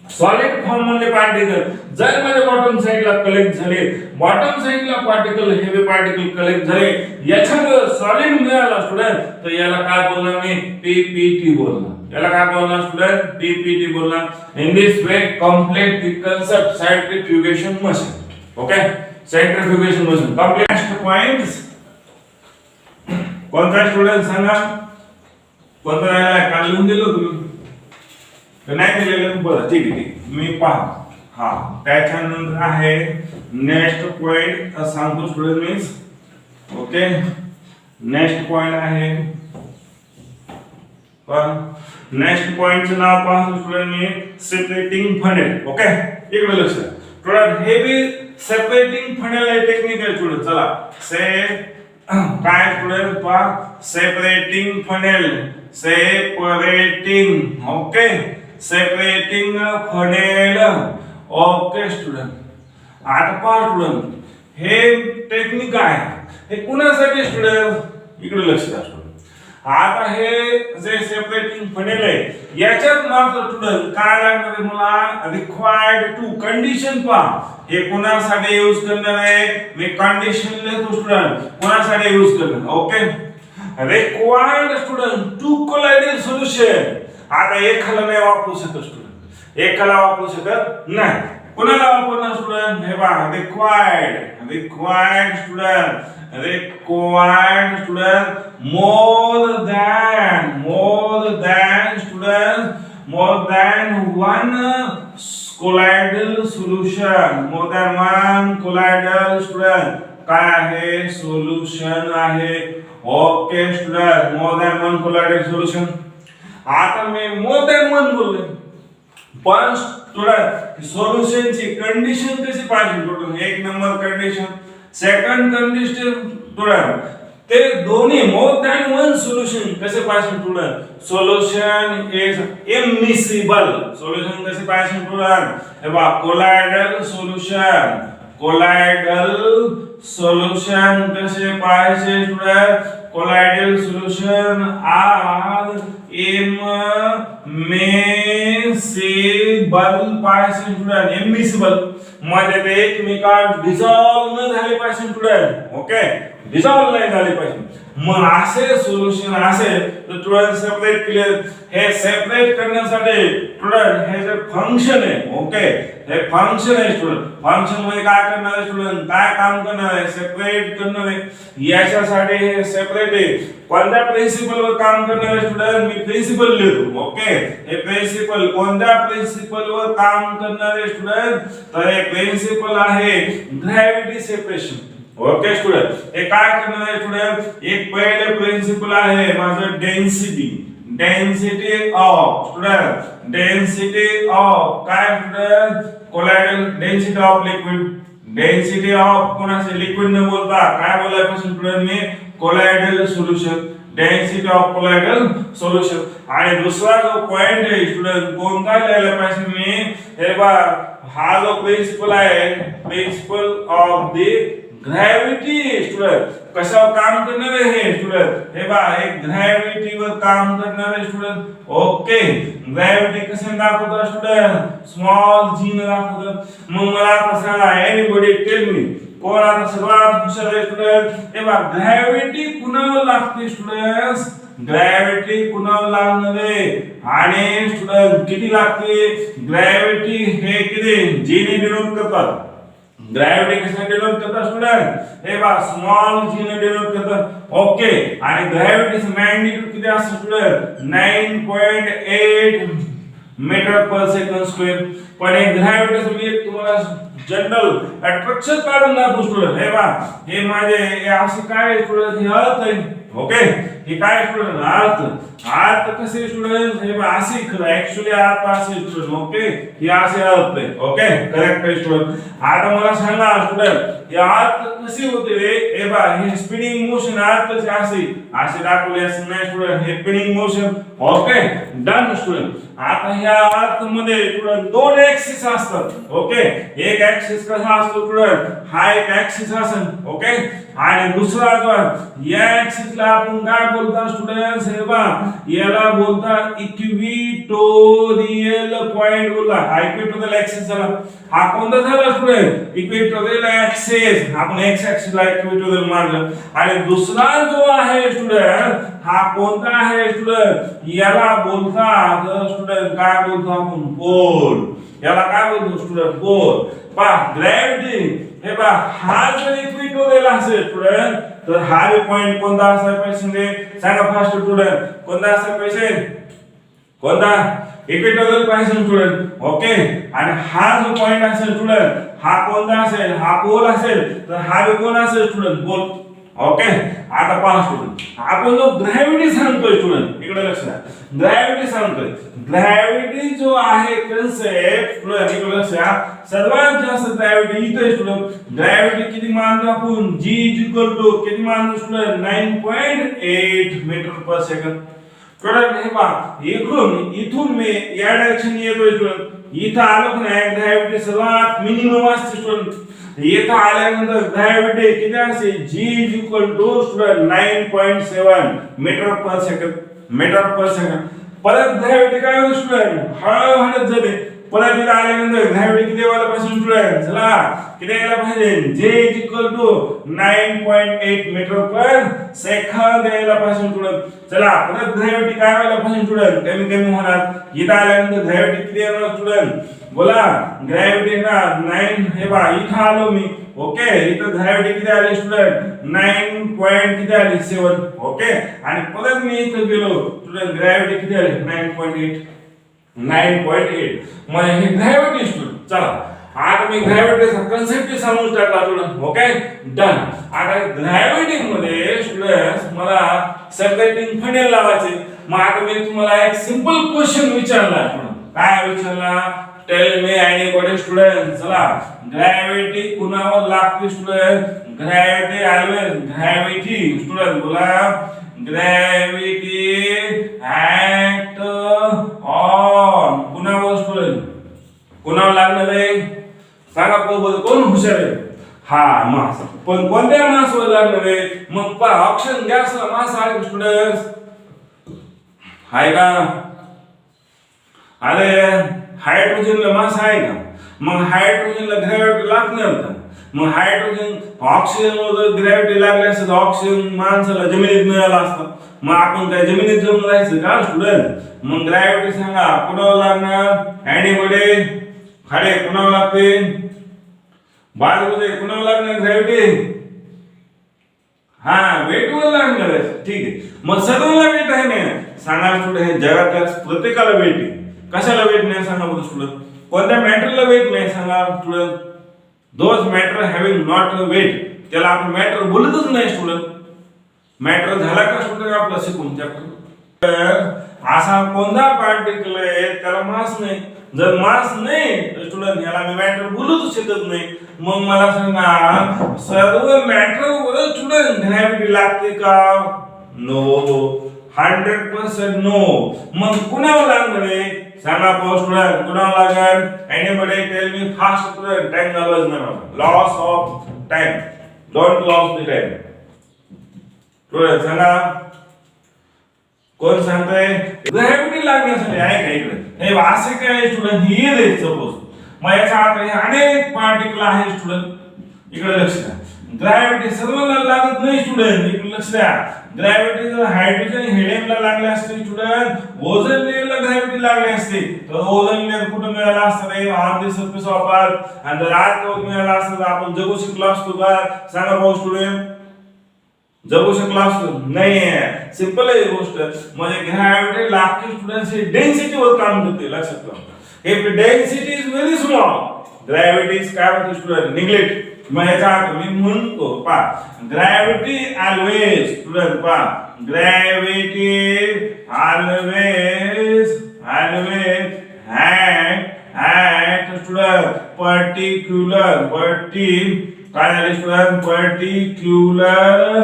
सॉलिड फॉर्म मधले पार्टिकल जर माझ्या बॉटम साइडला कलेक्ट झाले, बॉटम साइडला पार्टिकल हेवी पार्टिकल कलेक्ट झाले, याच्यामुळे सॉलिड मिळाला स्टुडंट, तर याला काय बोलणार मी? पीपीटी बोलणार. याला काय बोलणार स्टुडंट? पीपीटी बोलणार. In this way complete the concept centrifugation machine. Okay, centrifugation machine complete. Next points कोणता स्टुडंट सांगा? कोणता राहिला? काल लिहून दिलो तुम्ही तर नाही दिलेलं? बरं ठीक आहे, मी पहा. हा, त्याच्यानंतर आहे नेक्स्ट पॉइंट सांगतो student means. Okay, next point आहे नेक्स्ट पॉइंटचं नाव पहा स्टुडंट मी, सेपरेटिंग फनेल. ओके, इकडे लक्ष द्या स्टुडंट. हे बी सेपरेटिंग फनेल टेक्निक आहे स्टुडंट. चला काय स्टुडंट पहा, separating funnel, separating. Okay, separating funnel. Okay student, आता पहा स्टुडंट, हे टेक्निक आहे. हे कुणासाठी स्टुडंट? इकडे लक्ष द्या स्टुडंट. आता हे जे सेपरेटिंग फनेल आहे, याच्यात मात्र स्टुडंट काय लागणार आहे मला? Required to condition. पहा, हे कुणासाठी यूज करणार आहे? मी कंडिशन लिहितो स्टुडंट, कुणासाठी यूज करणार. Okay, required student to colloidal solution. आता एकाला नाही वापरू शकत स्टुडंट, एकाला वापरू शकत नाही. कोणाला वापरणार स्टुडंट? हे पहा, required, required student, required student more than students, more than one colloidal solution, more than one colloidal student. काय आहे? सोल्युशन आहे. ओके स्टुडंट, मोर दॅन वन कोलाइडल सोल्युशन. आता मी मोर दॅन वन बोलले, पण स्टुडंट सोल्युशनची कंडिशन कशी पाहिजे? स्टुडंट एक number condition. Second condition student, ते दोन्ही मोर दॅन वन सोल्युशन कसे पाहिजे student? Solution is immiscible. Solution कसे पाहिजे स्टुडंट? हे बघा, कोलाइडल सोल्युशन, कोलाइडल सोल्युशन कसे पाहिजे student? Colloidal solution are immiscible पाहिजे स्टुडंट. इमिसिबल म्हणजे ते एकमेकांत डिसॉल्व न झाले पाहिजे स्टुडंट. ओके, डिसॉल्व नाही झाले पाहिजे. मग असे सोल्युशन असेल तर स्टुडंट सेपरेट केले. हे सेपरेट करण्यासाठी स्टुडंट हे जे फंक्शन आहे, ओके, हे फंक्शन आहे स्टुडंट. फंक्शन मध्ये काय करणार आहे स्टुडंट? काय काम करणार आहे? सेपरेट करणार आहे. याच्यासाठी हे सेपरेट आहे. कोणत्या प्रिन्सिपल वर काम करणार आहे स्टुडंट? मी प्रिन्सिपल लिहितो. ओके, हे प्रिन्सिपल कोणत्या प्रिन्सिपल वर काम करणार आहे स्टुडंट? तर हे प्रिन्सिपल आहे ग्रॅव्हिटी सेपरेशन. ओके स्टुडंट, हे काय करणार आहे स्टुडंट? एक पहिले प्रिन्सिपल आहे माझं density. Density of student, density of काय student? Colloidal density of liquid. Density of कोणाचे? लिक्विड न बोलता काय बोलायचं स्टुडंट मी? Colloidal solution. Density of colloidal solution. आणि दुसरा जो पॉइंट आहे स्टुडंट, कोणता लिहायला पाहिजे मी? हे बघा, हा जो प्रिन्सिपल आहे, principle of the gravity student. कशावर काम करणार आहे हे स्टुडंट? हे बघा, एक ग्रॅव्हिटी वर काम करणार आहे स्टुडंट. ओके, ग्रॅव्हिटी कसे दाखवतात स्टुडंट? स्मॉल जी ने दाखवतात. मग मला आता सांगा, एनीबॉडी टेल मी, कोण आता सर्वात हुशार आहे स्टुडंट? हे बघा, ग्रॅव्हिटी कुणावर लागते स्टुडंट्स? ग्रॅव्हिटी कुणावर लागणार आहे? आणि स्टुडंट किती लागते? ग्रॅव्हिटी हे किती? जी ने डिनोट करतात. ग्रॅव्हिटी कशाने डिनोट करतात स्टुडंट? हे बघा, स्मॉल जी ने डिनोट करतात. ओके, आणि ग्रॅव्हिटीचं मॅग्निट्यूड किती असतं स्टुडंट? 9.8 मीटर पर सेकंड स्क्वेअर. पण हे ग्रॅव्हिटीचं मी एक तुम्हाला जनरल अट्रॅक्शन काढून दाखवू स्टुडंट. हे बघा, हे माझे हे असे काय स्टुडंट? हे अर्थ आहे. ओके, हे काय स्टुडंट? अर्थ. अर्थ कसे स्टुडंट? हे बघा, असे खरं ऍक्च्युअली अर्थ असे स्टुडंट. ओके, हे असे अर्थ आहे. ओके, करेक्ट आहे स्टुडंट. आता मला सांगा स्टुडंट, हे अर्थ कसे होते रे? हे बघा, हे स्पिनिंग मोशन अर्थचे असे दाखवले असे नाही स्टुडंट. हे spinning motion. Okay, done student. आता ह्या अर्थ मध्ये स्टुडंट दोन ऍक्सिस असतात. ओके, एक ऍक्सिस कसा असतो स्टुडंट? हा एक ऍक्सिस असेल. ओके, आणि दुसरा जो या ऍक्सिसला आपण काय बोलतात स्टुडंट्स हे बा याला बोलतात इक्विटोरियल पॉइंट बोलला हा इक्विटोरियल ऍक्सिस झाला हा कोणता झाला स्टुडंट इक्विटोरियल ऍक्सिस आपण एक्स ऍक्सिस ला इक्विटोरियल मानलं आणि दुसरा जो आहे स्टुडंट हा कोणता आहे स्टुडंट याला बोलतात स्टुडंट काय बोलतो आपण पोल याला काय बोलतो स्टुडंट पोल पा ग्रॅव्हिटी हे बा हा जर इक्विटोरियल असेल स्टुडंट तर हा पॉइंट कोणता असायला पाहिजे सांगा फास्ट स्टुडंट कोणता असायला पाहिजे कोणता इक्विटोरियल पाहिजे स्टुडंट ओके आणि हा जो पॉइंट असेल स्टुडंट हा कोणता असेल हा पोल असेल तर हा कोण असेल स्टुडंट पोल ओके आता पहा स्टुडंट आपण जो ग्रॅव्हिटी सांगतोय स्टुडंट इकडे लक्ष द्या ग्रॅव्हिटी सांगतोय ग्रॅव्हिटी जो आहे कन्सेप्ट स्टुडंट इकडे लक्ष द्या सर्वात जास्त ग्रॅव्हिटी इथे स्टुडंट ग्रॅव्हिटी किती मानतो आपण g किती मानतो student 9.8 metre per second student हे पहा इथून मी या डायरेक्शन येतोय स्टुडंट इथं आलो नाही ग्रॅव्हिटी सर्वात मिनिमम असते स्टुडंट येथे आल्यानंतर ग्रॅव्हिटी किती असते g student 9.7 metre per second परत ग्रॅव्हिटी काय होते स्टुडंट हळू हळू जाते परत इथे आल्यानंतर ग्रॅव्हिटी किती व्हायला पाहिजे स्टुडंट चला किती यायला पाहिजे j 9.8 मीटर पर सेकंद यायला पाहिजे स्टुडंट चला परत ग्रॅव्हिटी काय व्हायला पाहिजे स्टुडंट कमी होणार इथे आल्यानंतर ग्रॅव्हिटी किती येणार स्टुडंट बोला ग्रॅव्हिटी ना 9 हे बा इथं आलो मी ओके इथं ग्रॅव्हिटी किती आली स्टुडंट 9 पॉइंट किती आली 7 ओके आणि परत मी इथं गेलो स्टुडंट ग्रॅव्हिटी किती आली 9.8 मग हे ग्रॅव्हिटी स्टुडंट चला आता मी ग्रॅव्हिटीचा कन्सेप्ट सांगून टाकला स्टुडंट ओके डन आता ग्रॅव्हिटी मध्ये स्टुडंट्स मला सर्किटिंग फनेल लावायचे मग आता मी तुम्हाला एक सिंपल क्वेश्चन विचारला काय विचारला टेल मी एनीबॉडी स्टुडंट चला ग्रॅव्हिटी कुणावर लागते student gravity always gravity student बोला ग्रॅव्हिटी ऍक्ट ऑन कुणावर स्टुडंट कुणावर लागणार आहे सांगा कोण हुशार आहे हा मास पण कोणत्या मासवर लागणार आहे मग पहा ऑप्शन गॅसला मास आहे स्टुडंट्स आहे का अरे हायड्रोजनला मास आहे का मग हायड्रोजनला ग्रॅव्हिटी लागणार का मग हायड्रोजन ऑक्सिजन वर ग्रॅव्हिटी लागली असतं तर ऑक्सिजन माणसाला जमिनीत मिळाला असतं मग आपण काय जमिनीत जाऊन राहायचं का स्टुडंट मग ग्रॅव्हिटी सांगा कुणावर लागणार एनीबॉडी खाडे कुणावर लागते बाजूचे कुणावर लागणार ग्रॅव्हिटी हा वेटवर लागणार आहे ठीक आहे मग सर्वांना वेट आहे ना सांगा स्टुडंट हे जगातल्या प्रत्येकाला वेट आहे कशाला वेट नाही सांगा बरं स्टुडंट कोणत्या मॅटरला वेट नाही सांगा student those matter having not weight त्याला आपण मॅटर बोलतच नाही स्टुडंट मॅटर झाला का स्टुडंट आपला शिकून चॅप्टर असा कोणता पार्टिकल आहे त्याला मास नाही जर मास नाही तर स्टुडंट याला मी मॅटर बोलूच शकत नाही मग मला सांगा सर्व मॅटर वर स्टुडंट ग्रॅव्हिटी लागते का नो 100% नो मग कुणावर लागणार आहे सांगा स्टुडंट कुणावर लागणार anybody tell me fast student time घालवायचं नाही loss of time don't loss the time student सांगा कोण सांगतोय ग्रॅव्हिटी लागण्यासाठी आहे का इकडे हे असे काय स्टुडंट हे देत सपोज मग याचा अर्थ अनेक पार्टिकल आहे स्टुडंट इकडे लक्ष द्या ग्रॅव्हिटी सर्वांना लागत नाही स्टुडंट इकडे लक्ष द्या ग्रॅव्हिटी जर हायड्रोजन हेलियमला लागले असते स्टुडंट ओझोन लेयरला ग्रॅव्हिटी लागली असते तर ओझोन लेयर कुठे मिळाला असता रे on the surface of earth आणि जर आत मिळाला असता तर आपण जगू शकलो असतो का सांगा भाऊ स्टुडंट जगू शकलो असतो नाही सिंपल आहे गोष्ट म्हणजे ग्रॅव्हिटी लागते स्टुडंट्स डेन्सिटी वर काम करते लक्षात ठेवा if density is very small gravity is काय होते स्टुडंट निग्लेक्ट मग याचा अर्थ मी म्हणतो पा ग्रॅव्हिटी ऑलवेज स्टुडंट पा gravity always at student particular काय झाले student particular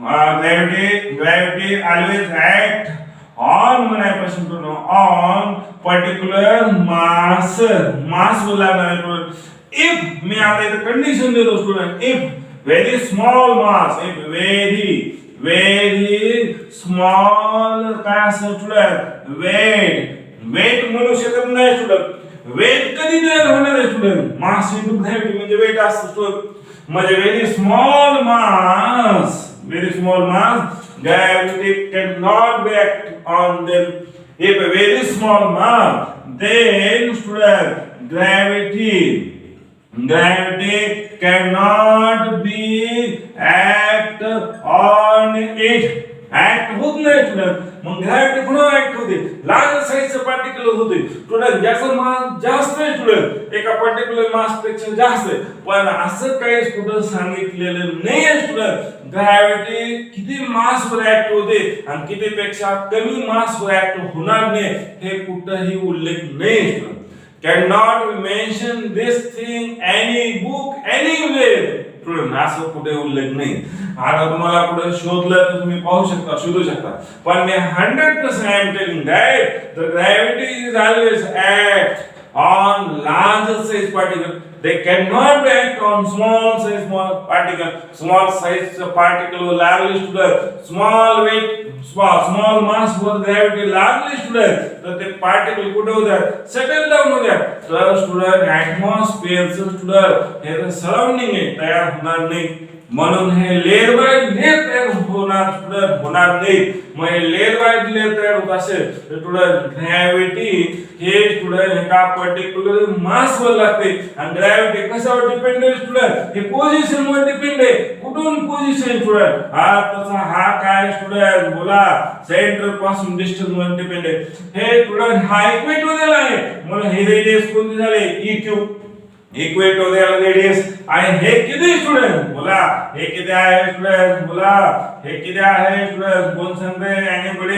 gravity always act on म्हणायपासून ऑन पर्टिक्युलर मास वर लागणार इफ मी आता इथे कंडिशन देतो student if very small mass if very very small काय असं स्टुडंट वेट वेट म्हणू शकत नाही स्टुडंट वेट कधी तयार होणार आहे स्टुडंट मास इनटू ग्रॅव्हिटी म्हणजे वेट असतं स्टुडंट म्हणजे very small mass gravity cannot be act on them if a very small mass then student gravity cannot be act on it act होत नाही student मग ग्रॅव्हिटी पुन्हा act होते large साईजचं particle होते student ज्याचं मास जास्त आहे स्टुडंट एका पर्टिक्युलर मास पेक्षा जास्त आहे पण असं काही स्टुडंट सांगितलेलं नाही आहे स्टुडंट ग्रॅव्हिटी किती मास वर ऍक्ट होते आणि किती पेक्षा कमी मास वर ऍक्ट होणार नाही हे कुठेही उल्लेख नाही student cannot be mention this thing any book anywhere student असं कुठे उल्लेख नाही आता तुम्हाला कुठे शोधलं तर तुम्ही पाहू शकता शोधू शकता पण मी 100% I am telling that the gravity is always act on large size particle they cannot act on small size particle will largely student small weight small mass for gravity largely student तर ते particle कुठे होतात settle down होतात तर student atmosphere student हे surrounding आहे तयार होणार नाही म्हणून हे लेयर बाय लेयर तयार होणार नाही मग हे लेयर बाय लेयर तयार होत असेल तर स्टुडंट ग्रॅव्हिटी हे स्टुडंट एका पर्टिक्युलर मास वर लागते आणि ग्रॅव्हिटी कशावर डिपेंड आहे स्टुडंट हे पोझिशन वर डिपेंड आहे कुठून पोझिशन स्टुडंट हा काय स्टुडंट बोला सेंटर पासून डिस्टन्स वर डिपेंड आहे हे स्टुडंट हा इक्वेटोरियल आहे म्हणून हे रेडियस कोणते झाले EQ इक्वेटोरियल रेडियस आणि हे किती स्टुडंट बोला हे किती आहे स्टुडंट बोला हे किती आहे स्टुडंट कोण सांगते एनीबडी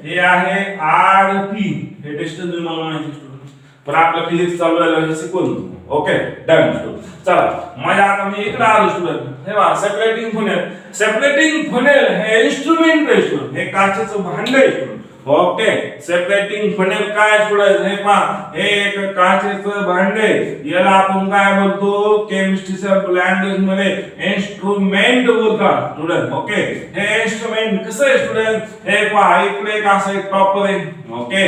हे आहे RP हे डिस्टन्स मला माहिती स्टुडंट पण आपलं फिजिक्स चालू झालं हे शिकून ओके डन स्टुडंट चला माझ्या आता मी इकडे आलो स्टुडंट हे बघा सेपरेटिंग फनेल हे इन्स्ट्रुमेंट आहे स्टुडंट हे काचेचं भांड आहे स्टुडंट ओके सेपरेटिंग फनेल काय स्टुडंट हे पहा हे एक काचेचं भांडे याला आपण काय बोलतो केमिस्ट्रीच्या लँग्वेज मध्ये इन्स्ट्रुमेंट बोलतात स्टुडंट ओके हे इन्स्ट्रुमेंट कसं आहे स्टुडंट हे पहा इकडे एक असं एक टॉपर आहे ओके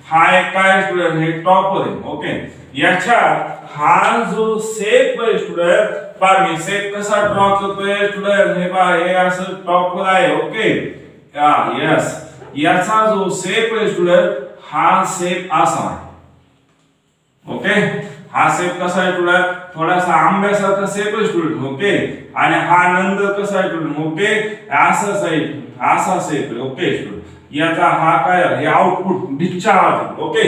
हा एक काय स्टुडंट हे टॉपर आहे ओके याच्या हा जो शेप आहे स्टुडंट पहा मी शेप कसा ड्रॉ करतोय स्टुडंट हे पहा हे असं टॉपर आहे ओके यस याचा जो शेप आहे स्टुडंट हा शेप असा आहे ओके हा शेप कसा आहे स्टुडंट थोडासा आंब्यासारखा शेप आहे स्टुडंट ओके आणि हा नंतर कसा आहे स्टुडंट ओके असा शेप आहे ओके स्टुडंट याचा हा काय हे आउटपुट डिस्चार्ज ओके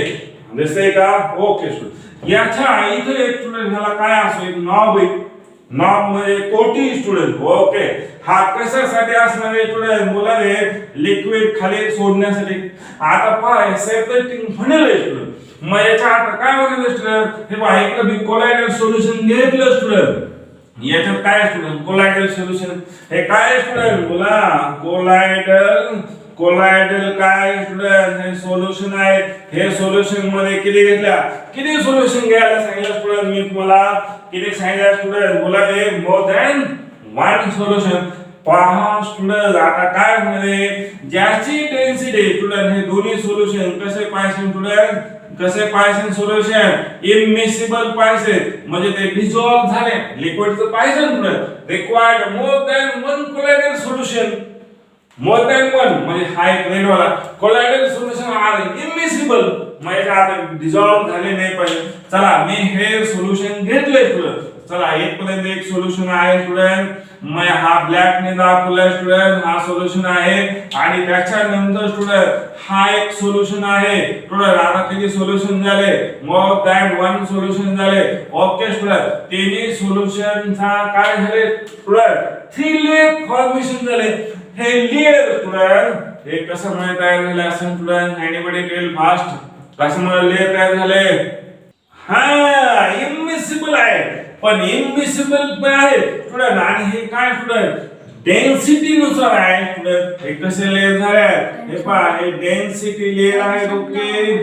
दिसतंय का ओके स्टुडंट याच्या इथे एक स्टुडंट ह्याला काय असो एक नॉब आहे नॉब म्हणजे कोटी स्टुडंट ओके हा कशासाठी असणार आहे स्टुडंट बोला रे लिक्विड खाली सोडण्यासाठी आता पहा सेपरेटिंग फनेल आहे स्टुडंट मग याच्या आता काय होणार स्टुडंट हे पहा इकडे मी कोलायडल सोल्युशन घेतलं स्टुडंट याच्यात काय स्टुडंट कोलायडल सोल्युशन हे काय स्टुडंट बोला कोलायडल काय स्टुडंट हे सोल्युशन आहे हे सोल्युशन मध्ये किती सोल्युशन घ्यायला सांगितलं स्टुडंट मी तुम्हाला किती सांगितलं स्टुडंट बोला रे मोर दॅन वन सोल्युशन पहा स्टुडंट आता काय मध्ये ज्याची डेन्सिटी स्टुडंट हे दोन्ही सोल्युशन कसे पाहिजे सोल्युशन इमिसिबल पाहिजे म्हणजे ते डिसॉल्व झाले लिक्विडचं पाहिजे student required more than one colloidal solution more than one म्हणजे हा एक रेड वाला कोलायडल सोल्युशन आर इमिसिबल म्हणजे आता डिसॉल्व झाले नाही पाहिजे चला मी हे सोल्युशन घेतले स्टुडंट चला एक पर्यंत एक सोल्युशन आहे स्टुडंट मैं हा ब्लॅक ने दाखवलाय स्टुडंट हा सोल्युशन आहे आणि त्याच्यानंतर स्टुडंट हा एक सोल्युशन आहे स्टुडंट आता किती सोल्युशन झाले मोर दॅन वन सोल्युशन झाले ओके स्टुडंट तिन्ही सोल्युशनचा काय झाले स्टुडंट 3 लेयर फॉर्मेशन झाले हे लेयर स्टुडंट हे कशामुळे तयार झाले असं स्टुडंट एनीबडी टेल फास्ट कशामुळे लेयर तयार झाले हा इमिसिबल आहे पण इनविजिबल पण आहे स्टुडंट आणि हे काय स्टुडंट डेन्सिटी नुसार आहे स्टुडंट हे कसे लेयर झाले हे पहा हे डेन्सिटी लेयर आहे ओके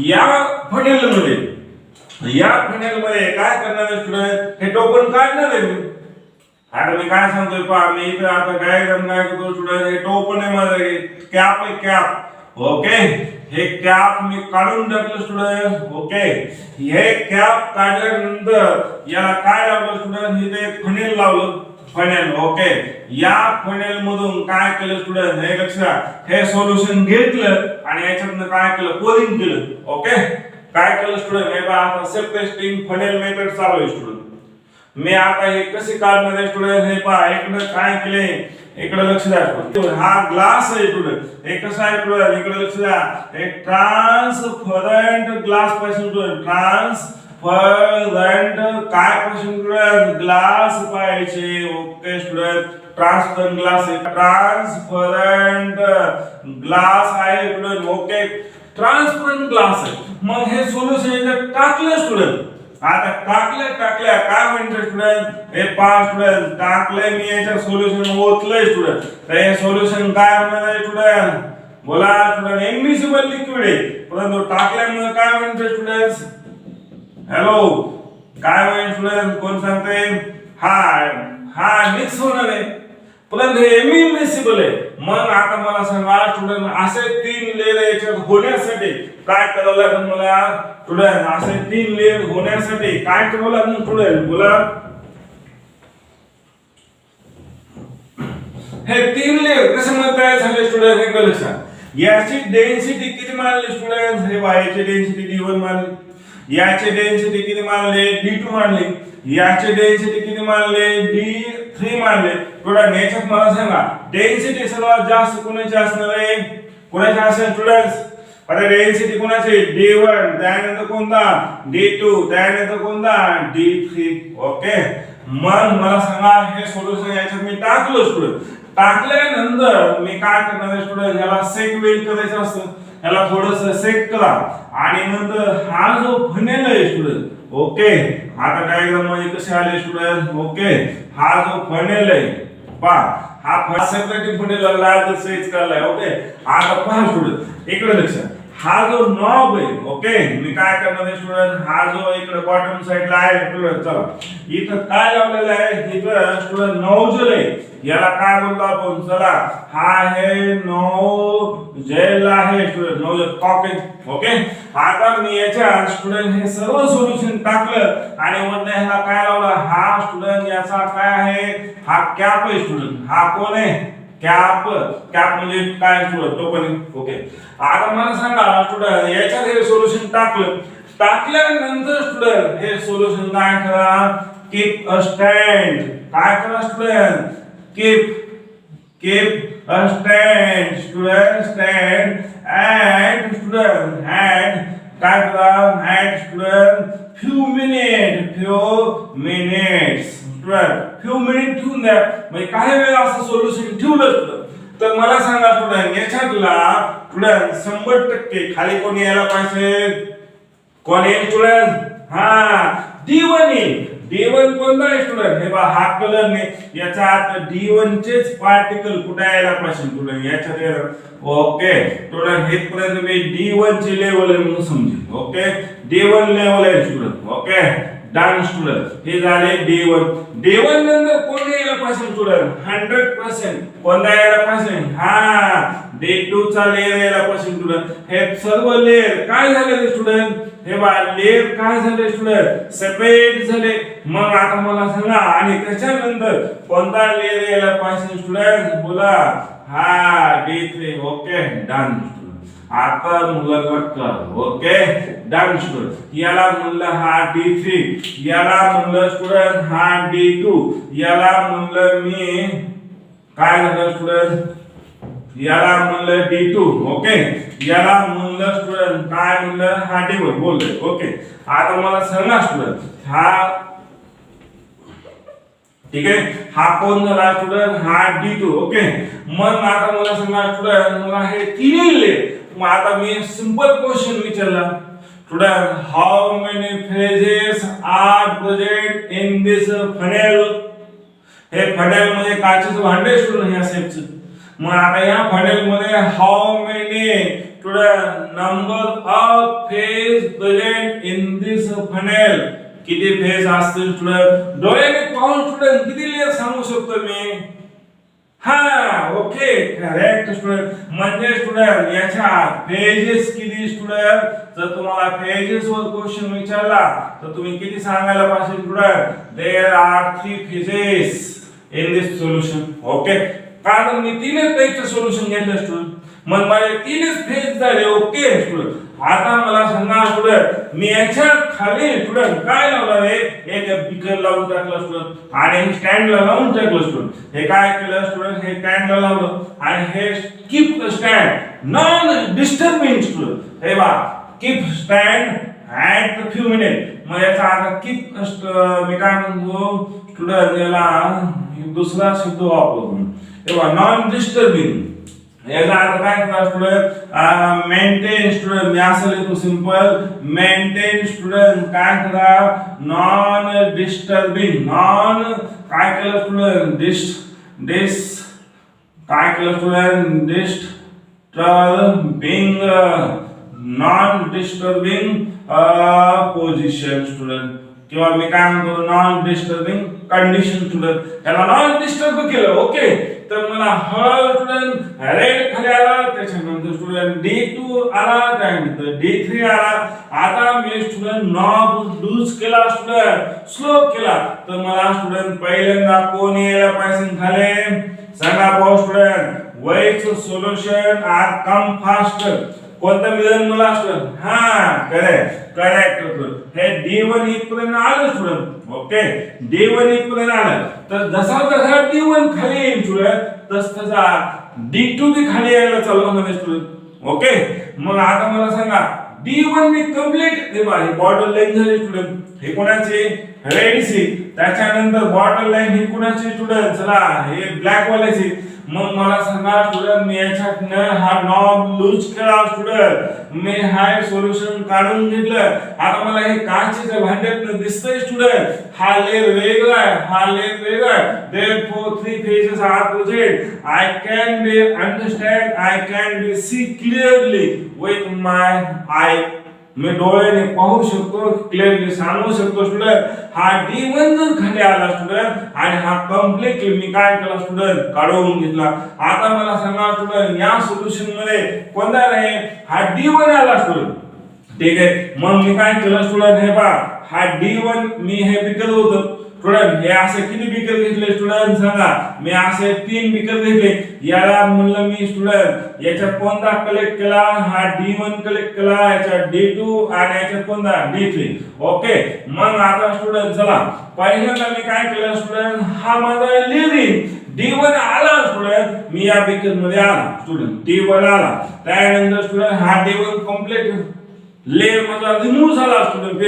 या फनेल मध्ये काय करणार आहे स्टुडंट हे टोपण काढणार आहे आता मी काय सांगतोय पहा, मी इथे आता डायग्राम काय करतो स्टुडंट, हे टोपण आहे माझं, कॅप आहे कॅप. ओके, हे कॅप मी काढून टाकलं स्टुडंट. ओके, हे कॅप काढल्यानंतर याला काय लावलं स्टुडंट, इथे एक फनेल लावलं, फनेल. ओके, या फनेल मधून काय केलं स्टुडंट, हे लक्षात, हे सोल्युशन घेतलं आणि याच्यातनं काय केलं, पोरिंग केलं. ओके, काय केलं स्टुडंट, हे पहा आता सेल्फ टेस्टिंग फनेल मेथड चालू आहे स्टुडंट. मी आता हे कसे काढणार आहे स्टुडंट, हे पहा इकडे काय केले, इकडे लक्ष द्या, हा ग्लास आहे स्टुडंट, हे कसं आहे स्टुडंट, इकडे लक्ष द्या, एक ट्रान्सपरंट ग्लास पासून स्टुडंट, ट्रान्सपरंट काय पासून स्टुडंट, ग्लास पाहिजे. ओके स्टुडंट, ट्रान्सपरंट ग्लास आहे, ट्रान्सपरंट ग्लास आहे स्टुडंट. ओके, ट्रान्सपरंट ग्लास आहे. मग हे सोल्युशन इथे टाकलं स्टुडंट, आता टाकल्या काय म्हणतो स्टुडंट, हे पहा स्टुडंट, टाकले मी याच्या सोल्युशन ओतलंय स्टुडंट, तर हे सोल्युशन काय होणार आहे स्टुडंट, बोला स्टुडंट, इमिसिबल लिक्विड आहे. परंतु टाकल्यामुळे काय म्हणतो स्टुडंट, हॅलो काय होईल स्टुडंट, कोण सांगते, हा मिक्स होणार आहे, परंतु हे इमिसिबल आहे. मग आता मला सांगा स्टुडंट, असे 3 लेयर याच्यात होण्यासाठी काय करावं लागेल मला स्टुडंट, असे 3 लेयर होण्यासाठी काय करावं लागेल स्टुडंट, बोला. हे 3 लेयर कशामुळे तयार झाले स्टुडंट, हे लक्षात, याची डेन्सिटी किती मानली स्टुडंट, हे याची डेन्सिटी d1 मानली, याची डेन्सिटी किती मानले, d2 मानली, याची डेन्सिटी किती मानले, d3 मानले. स्टुडंट याच्यात मला सांगा डेन्सिटी सर्वात जास्त कोणाची असणार आहे, कोणाची असेल स्टुडंट्स, आता डेन्सिटी कोणाची, d1, त्यानंतर कोणता, d2, त्यानंतर कोणता, d3. ओके, मग मला सांगा हे सोल्युशन याच्यात मी टाकलं स्टुडंट, टाकल्यानंतर मी काय करणार आहे स्टुडंट, याला सेक वेट करायचं असतं, याला थोडंसं सेक करा आणि नंतर हा जो फनेल आहे स्टुडंट. ओके, आता डायग्राम मध्ये कसे आले स्टुडंट. ओके, हा जो फनेल आहे पहा, हा फनेल फनेल लागला सेच करायला. ओके, आता पहा स्टुडंट इकडे लक्ष, हा जो नॉब आहे. ओके, मी काय करणार आहे स्टुडंट, हा जो इकडे बॉटम साइडला आहे स्टुडंट, चला इथं काय लावलेलं आहे, इथं स्टुडंट नोझल आहे, याला काय बोलतो आपण, चला हा आहे नोझल आहे स्टुडंट, नोझल कॉकिंग. ओके, आता मी याच्या स्टुडंट हे सर्व सोल्युशन टाकलं आणि वरनं ह्याला काय लावलं, हा स्टुडंट याचा काय आहे, हा कॅप आहे स्टुडंट, हा कोण आहे, कॅप. कॅप म्हणजे काय स्टुडंट, टोपण. ओके, आता मला सांगा स्टुडंट, याच्यात हे सोल्युशन टाकलं, टाकल्यानंतर स्टुडंट हे सोल्युशन काय करा, कीप अ स्टँड, काय करा student, keep a stand student, stand and student and काय करा, and student few minutes student, few minute ठेवून द्या, म्हणजे काही वेळ असं सोल्युशन ठेवलं तर मला सांगा स्टुडंट, याच्यातला स्टुडंट 100% खाली कोणी यायला पाहिजे, कोण येईल स्टुडंट, हा d1 येईल. d1 कोणता आहे स्टुडंट, हे पहा हा कलर ने याचा अर्थ d1 चेच पार्टिकल कुठे यायला पाहिजे स्टुडंट, याच्यात. ओके स्टुडंट, हे पर्यंत मी d1 ची लेवल आहे म्हणून समजेल. ओके, d1 लेवल आहे स्टुडंट. ओके, डन स्टुडंट, हे झाले d1. d1 नंतर कोण यायला पाहिजे स्टुडंट, 100% कोणता यायला पाहिजे, हा d2 चा लेयर यायला पाहिजे स्टुडंट. हे सर्व लेयर काय झाले स्टुडंट, हे बघा लेयर काय झाले स्टुडंट, सेपरेट झाले. मग आता मला सांगा, आणि त्याच्यानंतर कोणता लेयर यायला पाहिजे स्टुडंट, बोला, हा d3. Okay, done. आता मुलांना कर. ओके, डन स्टुडंट, याला म्हणलं हा d3, याला म्हणलं स्टुडंट हा d2, याला म्हणलं मी काय झालं स्टुडंट, याला म्हणलं d2. ओके, याला म्हणलं स्टुडंट काय म्हणलं, हा d1 बोलले. ओके, आता मला सांगा स्टुडंट, हा ठीक आहे, हा कोण झाला स्टुडंट, हा d2. ओके, मग आता मला सांगा स्टुडंट, मला हे तिन्ही, मग आता मी सिंपल क्वेश्चन विचारला student, how many phases are present in this funnel. हे फनेल मध्ये काचेचं भांडे स्टुडंट ह्या शेपचं. मग आता या फनेल मध्ये how many student number of phase present in this funnel, किती फेज असतील स्टुडंट, डोळ्याने पाहून स्टुडंट किती लेयर सांगू शकतो मी? हा, ओके, करेक्ट स्टुडंट. म्हणजे स्टुडंट याच्यात पेजेस किती स्टुडंट? जर तुम्हाला पेजेस वर क्वेश्चन विचारला तर तुम्ही किती सांगायला पाहिजे student? There are 3 phases in this solution. Okay, कारण मी तीनच पेजचं सोल्युशन घेतलं स्टुडंट, मग माझे तीनच पेज झाले. ओके स्टुडंट, आता मला सांगा स्टुडंट, मी याच्या खाली स्टुडंट काय लावलं रे? एक बिकर लावून टाकलं स्टुडंट आणि स्टँडला लावून टाकलं स्टुडंट. हे काय केलं स्टुडंट? हे स्टँडला लावलं आणि हे keep stand non disturbing student. हे बा, keep stand at few minute. मग याचा आता कीप मी काय म्हणतो स्टुडंट, याला दुसरा शब्द वापरतो. हे बा, नॉन डिस्टर्बिंग. याचा अर्थ काय करणार स्टुडंट? Maintain student. मी असं लिहितो सिंपल, मेंटेन स्टुडंट. काय करा? Non disturbing. नॉन काय केलं स्टुडंट? काय केलं student? Disturbing, non disturbing position student, किंवा मी काय म्हणतो नॉन डिस्टर्बिंग कंडिशन स्टुडंट. याला नॉन डिस्टर्ब केलं. ओके, तर मला हळ स्टुडंट रेड खाली आला, त्याच्यानंतर स्टुडंट D2 आला, त्यानंतर D3 आला. आता मी स्टुडंट नॉब लूज केला स्टुडंट, स्लो केला, तर मला स्टुडंट पहिल्यांदा कोण यायला पाहिजे खाली? सांगा पाहू स्टुडंट. वेट्स सोल्युशन आर कम फास्टर. कोणतं मिळेल मला स्टुडंट? हा, करेक्ट. हे D1 इथपर्यंत आलं स्टुडंट. ओके, D1 इथपर्यंत आलं, तर जसा D1 खाली येईल स्टुडंट तसा D2 बी खाली यायला चालू होणार स्टुडंट. ओके, मग आता मला सांगा D1 मी कंप्लीट. हे बॉर्डर लाईन झाली स्टुडंट. हे कोणाची? Red C. त्याच्यानंतर बॉर्डर लाईन ही कोणाची स्टुडंट? चला, हे ब्लॅक वाल्याची. मग मला सांगा स्टुडंट, मी याच्यातनं हा नॉब लूज केला स्टुडंट, मी हाय सोल्युशन काढून घेतलं. आता मला हे काचेच्या भांड्यातनं दिसतंय स्टुडंट, हा लेयर वेगळा आहे, हा लेयर वेगळा आहे. therefore 3 phases are present. I can be understand, I can be see clearly with my eye. मी डोळ्याने पाहू शकतो, क्लिअरली सांगू शकतो स्टुडंट. हा D1 जर खाली आला स्टुडंट आणि हा कम्प्लीटली मी काय केला स्टुडंट? काढून घेतला. आता मला सांगा स्टुडंट, या सोल्युशन मध्ये कोणता आहे? हा D1 आला स्टुडंट. ठीक आहे, मग मी काय केलं स्टुडंट? हे पहा, हा D1 मी हे बिकर होतं स्टुडंट. हे असे किती बिकर घेतले स्टुडंट? सांगा. मी असे 3 बिकर घेतले. याला म्हणलं मी स्टुडंट, याच्यात कोणता कलेक्ट केला? हा D1 कलेक्ट केला, याच्यात D2 आणि याच्यात कोणता? D3. ओके, मग आता स्टुडंट चला, पहिल्यांदा मी काय केलं स्टुडंट? हा माझा लेअरिंग D1 आला स्टुडंट, मी या बिकर मध्ये आला स्टुडंट, D1 आला. त्यानंतर स्टुडंट हा D1 कंप्लीट लेयर मधला रिमूव्ह झाला स्टुडंट.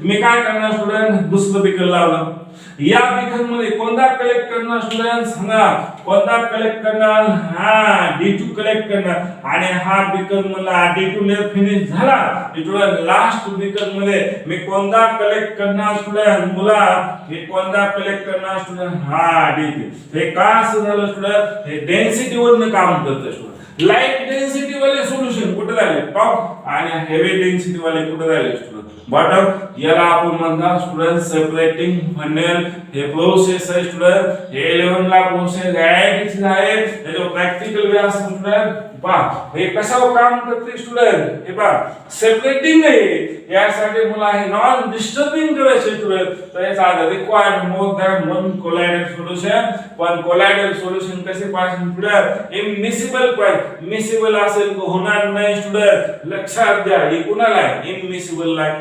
मी काय करणार स्टुडंट? दुसरं बिकर लावलं. या बिकर मध्ये कोणता कलेक्ट करणार स्टुडंट? सांगा, कोणता कलेक्ट करणार? हा, D2 कलेक्ट करणार. आणि हा बिकर मधला D2 लेयर फिनिश झाला. स्टुडंट लास्ट बिकर मध्ये मी कोणता कलेक्ट करणार स्टुडंट? मुला हे कोणता कलेक्ट करणार स्टुडंट? हा, D3. हे का असं झालं स्टुडंट? हे डेन्सिटी वरनं काम करतं स्टुडंट. लाइट डेन्सिटी वाले सोल्युशन कुठे झाले? टॉप. आणि हेवी डेन्सिटी वाले कुठे झाले स्टुडंट? बॉटम. याला आपण म्हणतात स्टुडंट सेपरेटिंग फनेल. हे प्रोसेस आहे स्टुडंट, हे 11 ला प्रोसेस आहे आहे. त्याचं प्रॅक्टिकल वे असतं स्टुडंट. पहा हे कसं काम करते स्टुडंट? हे पहा, सेपरेटिंग आहे. यासाठी मला हे नॉन डिस्टर्बिंग करायचे स्टुडंट. तर याचा रिक्वायर्ड मोर दॅन 1 कोलायडल सोल्युशन. पण कोलायडल सोल्युशन कसे पाहिजे स्टुडंट? इमिसिबल पाहिजे. मिसिबल असेल तर होणार नाही स्टुडंट. लक्षात घ्या, हे कुणाला आहे? इमिसिबल ला.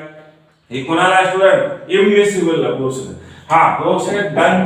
हे कोणाला स्टुडंट? इमिसिबल ला प्रोसेस. हा, प्रोसेस डन